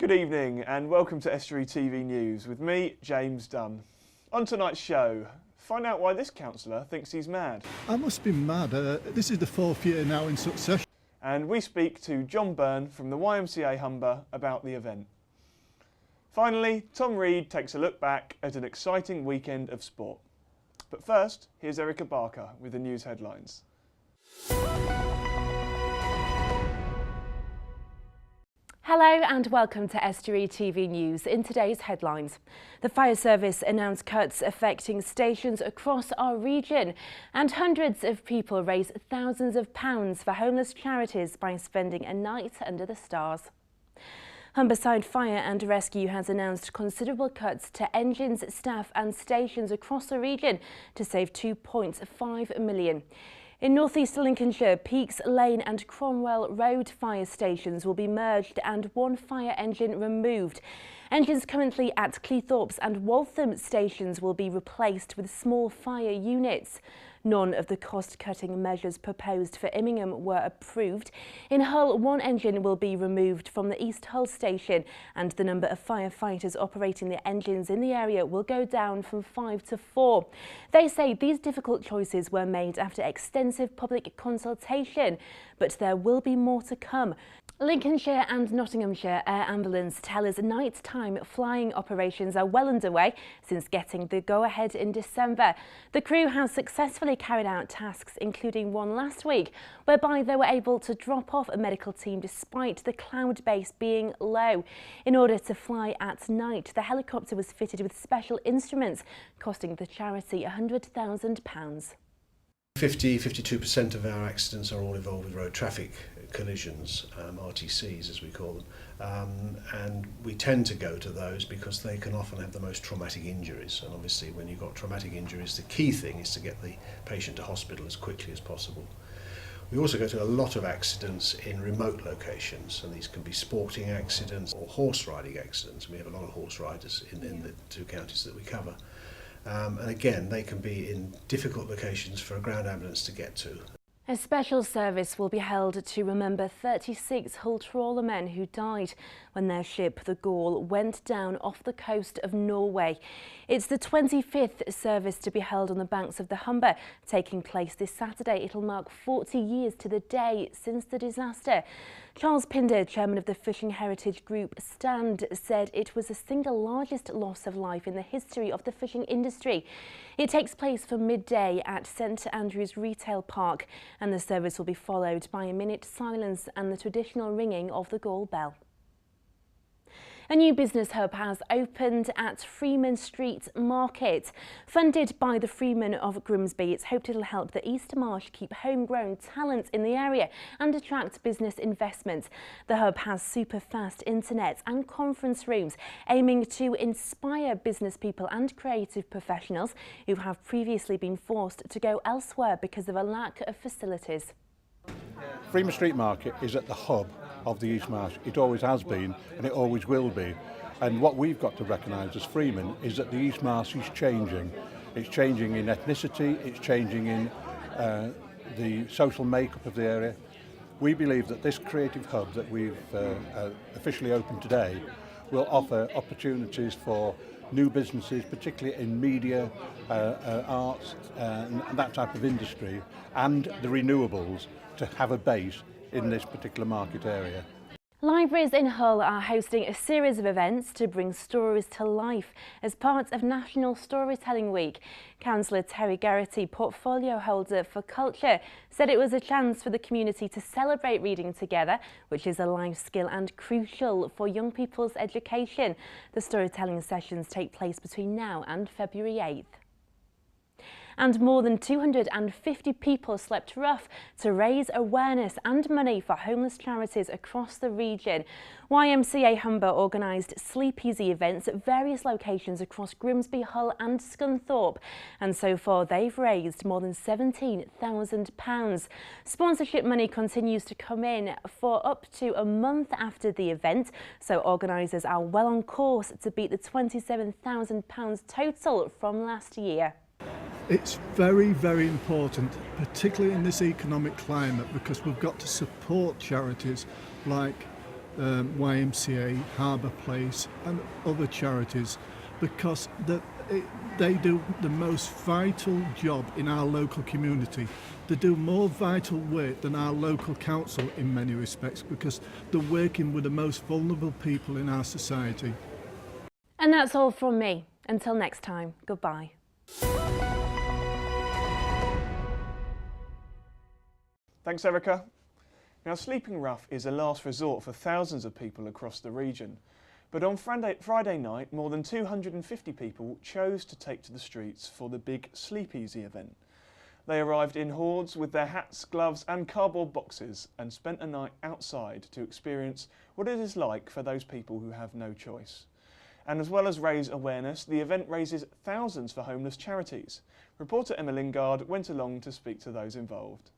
Good evening and welcome to Estuary TV News with me, James Dunn. On tonight's show, find out why this councillor thinks he's mad. I must be mad. This is the fourth year now in succession. And we speak to John Byrne from the YMCA Humber about the event. Finally, Tom Reed takes a look back at an exciting weekend of sport. But first, here's Erica Barker with the news headlines. Hello and welcome to Estuary TV News. In today's headlines, the fire service announced cuts affecting stations across our region, and hundreds of people raised thousands of pounds for homeless charities by spending a night under the stars. Humberside Fire and Rescue has announced considerable cuts to engines, staff and stations across the region to save £2.5 million. In North East Lincolnshire, Peaks Lane and Cromwell Road fire stations will be merged and one fire engine removed. Engines currently at Cleethorpes and Waltham stations will be replaced with small fire units. None of the cost-cutting measures proposed for Immingham were approved. In Hull, one engine will be removed from the East Hull station and the number of firefighters operating the engines in the area will go down from 5 to 4. They say these difficult choices were made after extensive public consultation, but there will be more to come. Lincolnshire and Nottinghamshire Air Ambulance tell us nighttime flying operations are well underway since getting the go-ahead in December. The crew has successfully carried out tasks, including one last week, whereby they were able to drop off a medical team despite the cloud base being low. In order to fly at night, the helicopter was fitted with special instruments, costing the charity £100,000. 52% of our accidents are all involved with road traffic collisions, RTCs as we call them, and we tend to go to those because they can often have the most traumatic injuries, and obviously when you've got traumatic injuries the key thing is to get the patient to hospital as quickly as possible. We also go to a lot of accidents in remote locations, and these can be sporting accidents or horse riding accidents. We have a lot of horse riders in the two counties that we cover. And again, they can be in difficult locations for a ground ambulance to get to. A special service will be held to remember 36 Hull trawler men who died when their ship, the Gaul, went down off the coast of Norway. It's the 25th service to be held on the banks of the Humber, taking place this Saturday. It'll mark 40 years to the day since the disaster. Charles Pinder, chairman of the Fishing Heritage Group Stand, said it was the single largest loss of life in the history of the fishing industry. It takes place from midday at St Andrew's Retail Park, and the service will be followed by a minute silence and the traditional ringing of the Gaul bell. A new business hub has opened at Freeman Street Market. Funded by the Freeman of Grimsby, it's hoped it'll help the East Marsh keep homegrown talent in the area and attract business investment. The hub has super fast internet and conference rooms, aiming to inspire business people and creative professionals who have previously been forced to go elsewhere because of a lack of facilities. Freeman Street Market is at the hub of the East Marsh. It always has been and it always will be. And what we've got to recognise as Freeman is that the East Marsh is changing. It's changing in ethnicity, it's changing in the social makeup of the area. We believe that this creative hub that we've officially opened today will offer opportunities for new businesses, particularly in media, arts and that type of industry, and the renewables, to have a base in this particular market area. Libraries in Hull are hosting a series of events to bring stories to life as part of National Storytelling Week. Councillor Terry Garrity, portfolio holder for culture, said it was a chance for the community to celebrate reading together, which is a life skill and crucial for young people's education. The storytelling sessions take place between now and February 8th. And more than 250 people slept rough to raise awareness and money for homeless charities across the region. YMCA Humber organised Sleep Easy events at various locations across Grimsby, Hull and Scunthorpe, and so far they've raised more than £17,000. Sponsorship money continues to come in for up to a month after the event, so organisers are well on course to beat the £27,000 total from last year. It's very, very important, particularly in this economic climate, because we've got to support charities like YMCA, Harbour Place and other charities, because they do the most vital job in our local community. They do more vital work than our local council in many respects, because they're working with the most vulnerable people in our society. And that's all from me. Until next time, goodbye. Thanks, Erica. Now, sleeping rough is a last resort for thousands of people across the region. But on Friday night, more than 250 people chose to take to the streets for the big Sleep Easy event. They arrived in hordes with their hats, gloves and cardboard boxes and spent a night outside to experience what it is like for those people who have no choice. And as well as raise awareness, the event raises thousands for homeless charities. Reporter Emma Lingard went along to speak to those involved.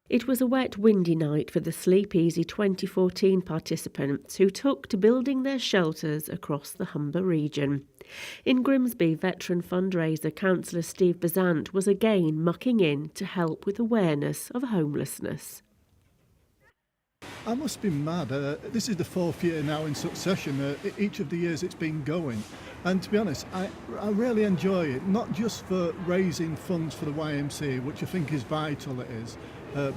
It was a wet, windy night for the Sleep Easy 2014 participants who took to building their shelters across the Humber region. In Grimsby, veteran fundraiser councillor Steve Bazant was again mucking in to help with awareness of homelessness. I must be mad. This is the 4th year now in succession, each of the years it's been going. And to be honest, I really enjoy it, not just for raising funds for the YMCA, which I think is vital, it is,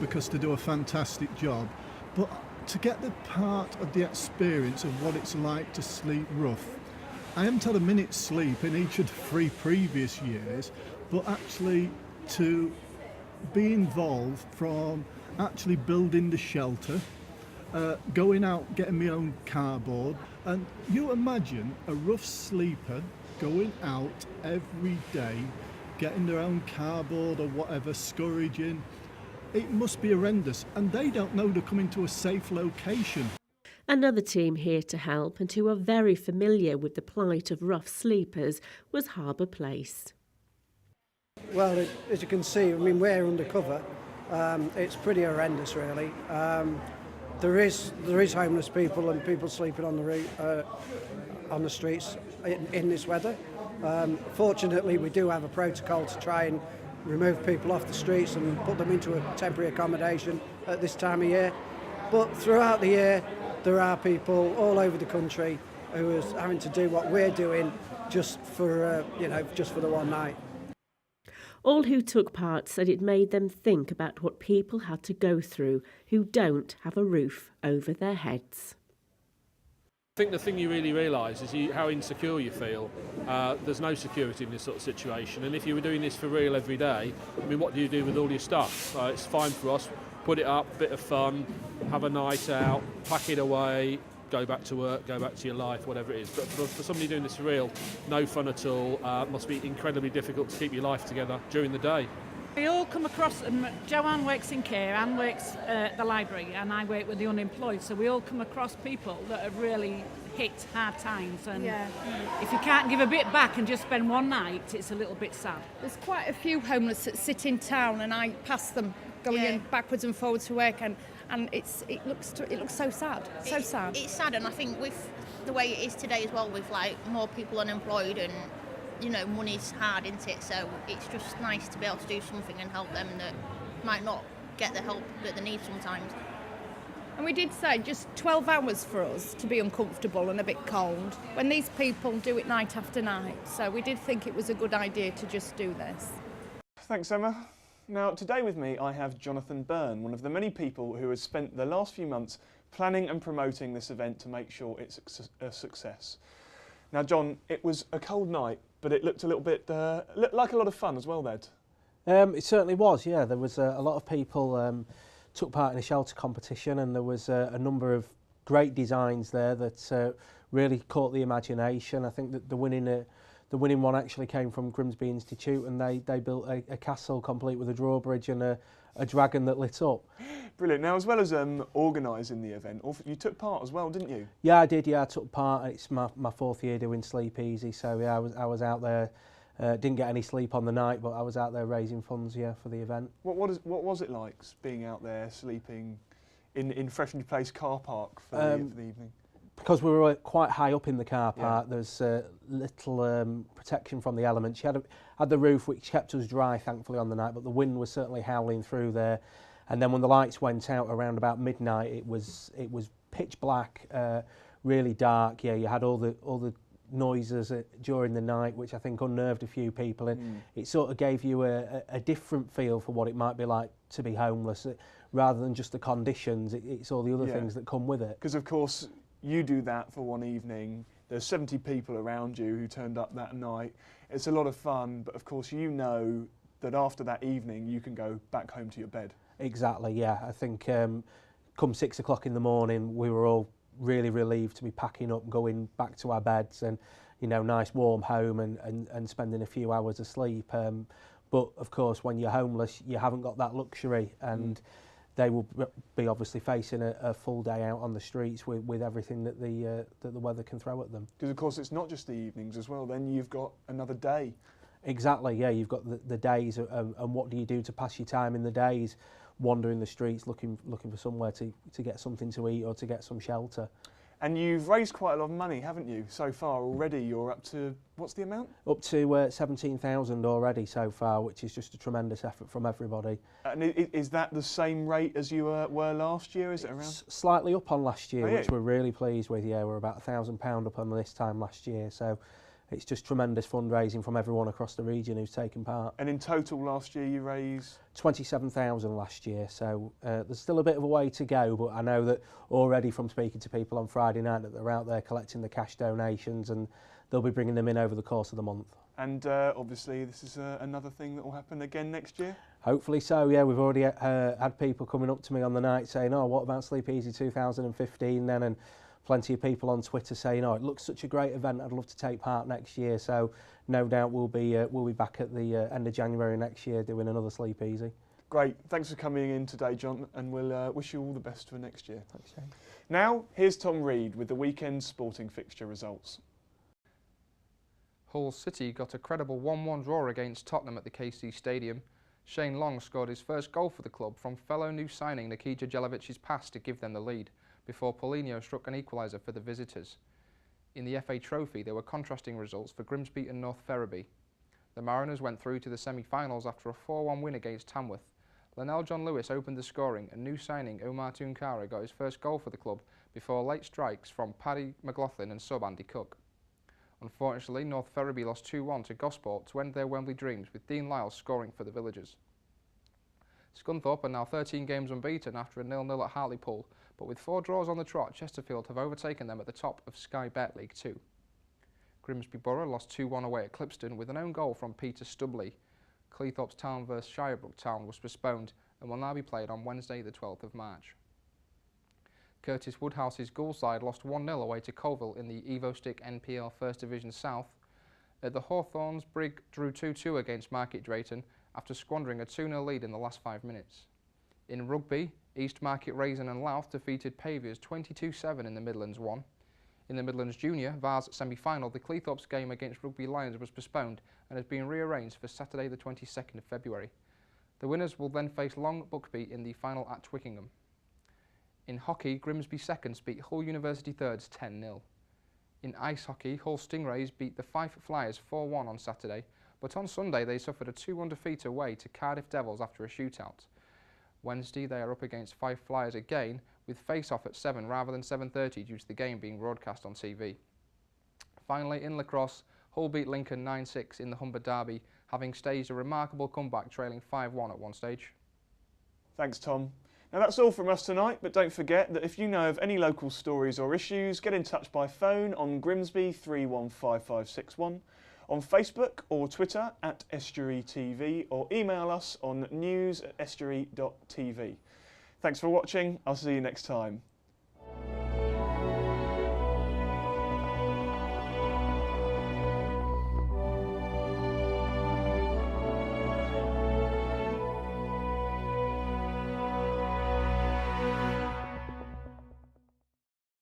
because they do a fantastic job, but to get the part of the experience of what it's like to sleep rough. I haven't had a minute's sleep in each of the 3 previous years, but actually to be involved from actually building the shelter, going out, getting my own cardboard, and you imagine a rough sleeper going out every day, getting their own cardboard or whatever, scourging. It must be horrendous, and they don't know they're coming to a safe location. Another team here to help and who are very familiar with the plight of rough sleepers was Harbour Place. Well, as you can see, I mean, we're undercover. It's pretty horrendous, really. There is homeless people and people sleeping on the streets in this weather. Fortunately, we do have a protocol to try and remove people off the streets and put them into a temporary accommodation at this time of year. But throughout the year, there are people all over the country who are having to do what we're doing just for the one night. All who took part said it made them think about what people had to go through who don't have a roof over their heads. I think the thing you really realise is how insecure you feel. There's no security in this sort of situation, and if you were doing this for real every day, I mean, what do you do with all your stuff? It's fine for us, put it up, bit of fun, have a night out, pack it away, go back to work, go back to your life, whatever it is. But for somebody doing this for real, no fun at all. Must be incredibly difficult to keep your life together during the day. We all come across, and Joanne works in care, Anne works at the library, and I work with the unemployed, so we all come across people that have really hit hard times, and if you can't give a bit back and just spend one night, it's a little bit sad. There's quite a few homeless that sit in town, and I pass them going in backwards and forwards to work, and it looks so sad, so sad. It's sad, and I think with the way it is today as well, with like more people unemployed and money's hard, isn't it? So it's just nice to be able to do something and help them that might not get the help that they need sometimes. And we did say just 12 hours for us to be uncomfortable and a bit cold, when these people do it night after night. So we did think it was a good idea to just do this. Thanks, Emma. Now, today with me I have Jonathan Byrne, one of the many people who has spent the last few months planning and promoting this event to make sure it's a success. Now, John, it was a cold night, but it looked a little bit like a lot of fun as well, Ed. It certainly was, yeah. There was a lot of people took part in a shelter competition, and there was a number of great designs there that really caught the imagination. I think that the winning one actually came from Grimsby Institute, and they built a castle complete with a drawbridge and a dragon that lit up. Brilliant. Now, as well as organising the event, you took part as well, didn't you? Yeah, I did. Yeah, I took part. It's my 4th year doing Sleep Easy, so yeah, I was out there. Didn't get any sleep on the night, but I was out there raising funds, yeah, for the event. What was it like being out there sleeping in Freshly Place car park for the evening? Because we were quite high up in the car park, there's little protection from the elements. You had the roof which kept us dry, thankfully, on the night, but the wind was certainly howling through there. And then when the lights went out around about midnight, it was pitch black, really dark. Yeah, you had all the noises during the night, which I think unnerved a few people, and it sort of gave you a different feel for what it might be like to be homeless, rather than just the conditions. It's all the other things that come with it. Because of course you do that for one evening. There's 70 people around you who turned up that night. It's a lot of fun, but of course you know that after that evening you can go back home to your bed. Exactly, yeah. I think come 6 o'clock in the morning, we were all really relieved to be packing up, going back to our beds, and nice warm home and spending a few hours asleep. But of course, when you're homeless, you haven't got that luxury, and they will be obviously facing a full day out on the streets with everything that the weather can throw at them. Because of course it's not just the evenings as well, then you've got another day. Exactly, yeah, you've got the days, and what do you do to pass your time in the days? Wandering the streets looking for somewhere to get something to eat or to get some shelter. And you've raised quite a lot of money, haven't you, so far already? You're up to, what's the amount? Up to 17,000 already so far, which is just a tremendous effort from everybody. And is that the same rate as you were last year? Is it around? Slightly up on last year, which we're really pleased with. Yeah, we're about £1,000 up on this time last year. So it's just tremendous fundraising from everyone across the region who's taken part. And in total last year you raised? 27,000 last year, so there's still a bit of a way to go, but I know that already from speaking to people on Friday night that they're out there collecting the cash donations, and they'll be bringing them in over the course of the month. And obviously this is another thing that will happen again next year? Hopefully so, yeah. We've already had people coming up to me on the night saying, oh, what about Sleep Easy 2015 then? And plenty of people on Twitter saying, oh, it looks such a great event, I'd love to take part next year. So no doubt we'll be back at the end of January next year doing another Sleep Easy. Great, thanks for coming in today, John, and we'll wish you all the best for next year. Thanks, James. Now, here's Tom Reed with the weekend sporting fixture results. Hull City got a credible 1-1 draw against Tottenham at the KC Stadium. Shane Long scored his first goal for the club from fellow new signing Nikita Jelevic's pass to give them the lead, before Paulinho struck an equaliser for the visitors. In the FA Trophy, there were contrasting results for Grimsby and North Ferriby. The Mariners went through to the semi-finals after a 4-1 win against Tamworth. Lionel John Lewis opened the scoring, and new signing Omar Tunkara got his first goal for the club before late strikes from Paddy McLaughlin and sub Andy Cook. Unfortunately, North Ferriby lost 2-1 to Gosport to end their Wembley dreams, with Dean Lyles scoring for the villagers. Scunthorpe are now 13 games unbeaten after a 0-0 at Hartlepool, but with 4 draws on the trot, Chesterfield have overtaken them at the top of Sky Bet League 2. Grimsby Borough lost 2-1 away at Clipston with an own goal from Peter Stubley. Cleethorpes Town vs Shirebrook Town was postponed and will now be played on Wednesday the 12th of March. Curtis Woodhouse's Goulside lost 1-0 away to Colville in the EvoStick NPL First Division South. At the Hawthorns, Brigg drew 2-2 against Market Drayton after squandering a 2-0 lead in the last 5 minutes. In rugby, East Market Raisin and Louth defeated Paviers 22-7 in the Midlands 1. In the Midlands Junior Vars semi-final, the Cleethorpes game against Rugby Lions was postponed and has been rearranged for Saturday the 22nd of February. The winners will then face Long Buckby in the final at Twickenham. In hockey, Grimsby Seconds beat Hull University Thirds 10-0. In ice hockey, Hull Stingrays beat the Fife Flyers 4-1 on Saturday, but on Sunday they suffered a 2-1 defeat away to Cardiff Devils after a shootout. Wednesday they are up against Fife Flyers again, with face-off at 7 rather than 7:30 due to the game being broadcast on TV. Finally, in lacrosse, Hull beat Lincoln 9-6 in the Humber Derby, having staged a remarkable comeback trailing 5-1 at one stage. Thanks, Tom. Now that's all from us tonight, but don't forget that if you know of any local stories or issues, get in touch by phone on Grimsby 315561, on Facebook or Twitter at Estuary TV, or email us on news@estuary.tv. Thanks for watching, I'll see you next time.